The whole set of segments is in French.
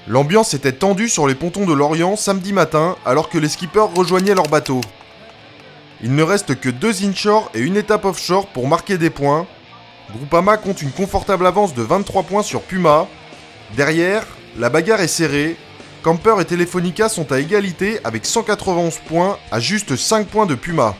L'ambiance était tendue sur les pontons de Lorient samedi matin alors que les skippers rejoignaient leur bateau. Il ne reste que 2 inshore et une étape offshore pour marquer des points. Groupama compte une confortable avance de 23 points sur Puma. Derrière, la bagarre est serrée. Camper et Telefonica sont à égalité avec 191 points à juste 5 points de Puma.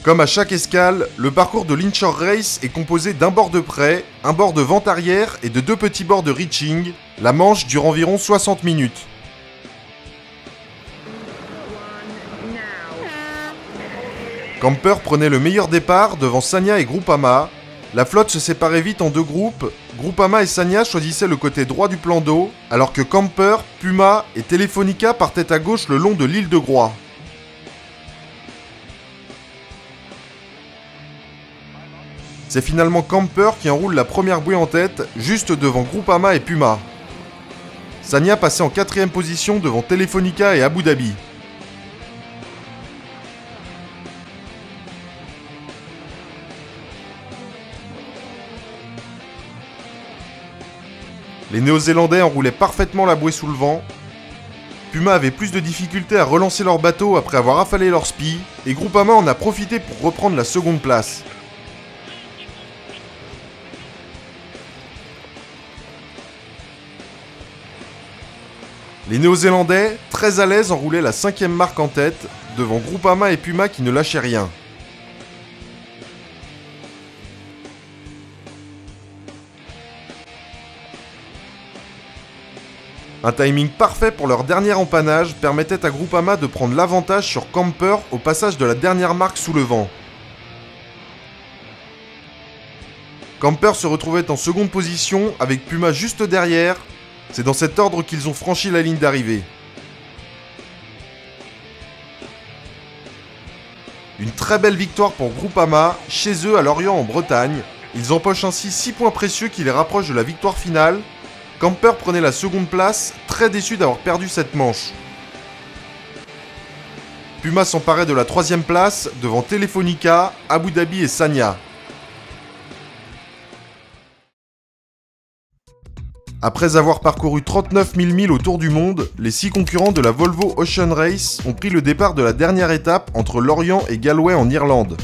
Comme à chaque escale, le parcours de l'Inshore Race est composé d'un bord de près, un bord de vente arrière et de 2 petits bords de reaching. La manche dure environ 60 minutes. Camper prenait le meilleur départ devant Sanya et Groupama. La flotte se séparait vite en 2 groupes. Groupama et Sanya choisissaient le côté droit du plan d'eau, alors que Camper, Puma et Telefonica partaient à gauche le long de l'île de Groix. C'est finalement Camper qui enroule la première bouée en tête, juste devant Groupama et Puma. Sanya passait en 4ème position devant Telefonica et Abu Dhabi. Les Néo-Zélandais enroulaient parfaitement la bouée sous le vent. Puma avait plus de difficultés à relancer leur bateau après avoir affalé leur spi, et Groupama en a profité pour reprendre la seconde place. Les Néo-Zélandais, très à l'aise, enroulaient la 5ème marque en tête, devant Groupama et Puma qui ne lâchaient rien. Un timing parfait pour leur dernier empannage permettait à Groupama de prendre l'avantage sur Camper au passage de la dernière marque sous le vent. Camper se retrouvait en seconde position avec Puma juste derrière. C'est dans cet ordre qu'ils ont franchi la ligne d'arrivée. Une très belle victoire pour Groupama, chez eux à Lorient en Bretagne. Ils empochent ainsi 6 points précieux qui les rapprochent de la victoire finale. Camper prenait la seconde place, très déçu d'avoir perdu cette manche. Puma s'emparait de la 3ème place devant Telefonica, Abu Dhabi et Sanya. Après avoir parcouru 39 000 milles autour du monde, les 6 concurrents de la Volvo Ocean Race ont pris le départ de la dernière étape entre Lorient et Galway en Irlande.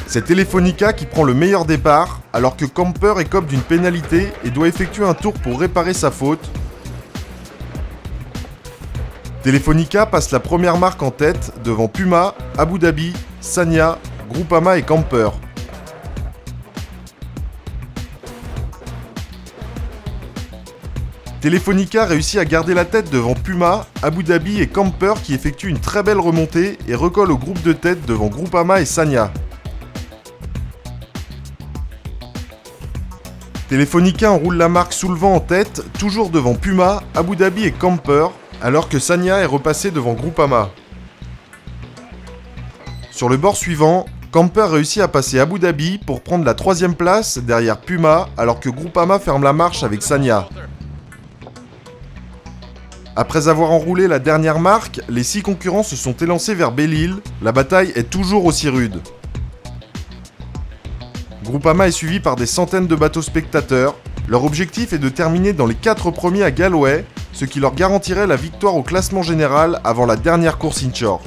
C'est Telefonica qui prend le meilleur départ, alors que Camper écope d'une pénalité et doit effectuer un tour pour réparer sa faute. Telefonica passe la première marque en tête devant Puma, Abu Dhabi, Sanya, Groupama et Camper. Telefonica réussit à garder la tête devant Puma, Abu Dhabi et Camper qui effectuent une très belle remontée et recolle au groupe de tête devant Groupama et Sanya. Telefonica enroule la marque sous le vent en tête, toujours devant Puma, Abu Dhabi et Camper, alors que Sanya est repassé devant Groupama. Sur le bord suivant, Camper réussit à passer Abu Dhabi pour prendre la 3ème place derrière Puma, alors que Groupama ferme la marche avec Sanya. Après avoir enroulé la dernière marque, les 6 concurrents se sont élancés vers Belle-Île. La bataille est toujours aussi rude. Groupama est suivi par des centaines de bateaux spectateurs. Leur objectif est de terminer dans les 4 premiers à Galway, ce qui leur garantirait la victoire au classement général avant la dernière course inshore.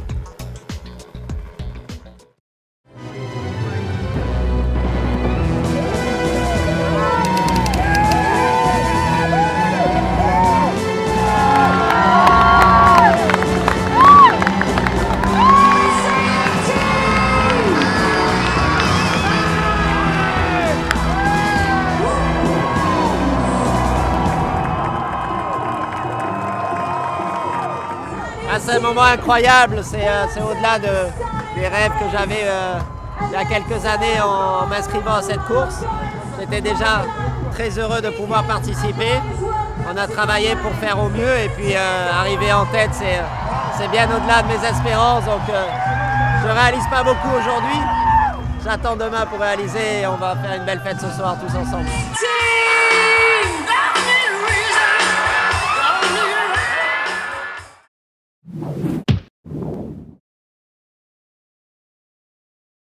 C'est un moment incroyable, c'est au-delà des rêves que j'avais il y a quelques années en m'inscrivant à cette course. J'étais déjà très heureux de pouvoir participer. On a travaillé pour faire au mieux et puis arriver en tête, c'est bien au-delà de mes espérances. Donc je ne réalise pas beaucoup aujourd'hui. J'attends demain pour réaliser et on va faire une belle fête ce soir tous ensemble.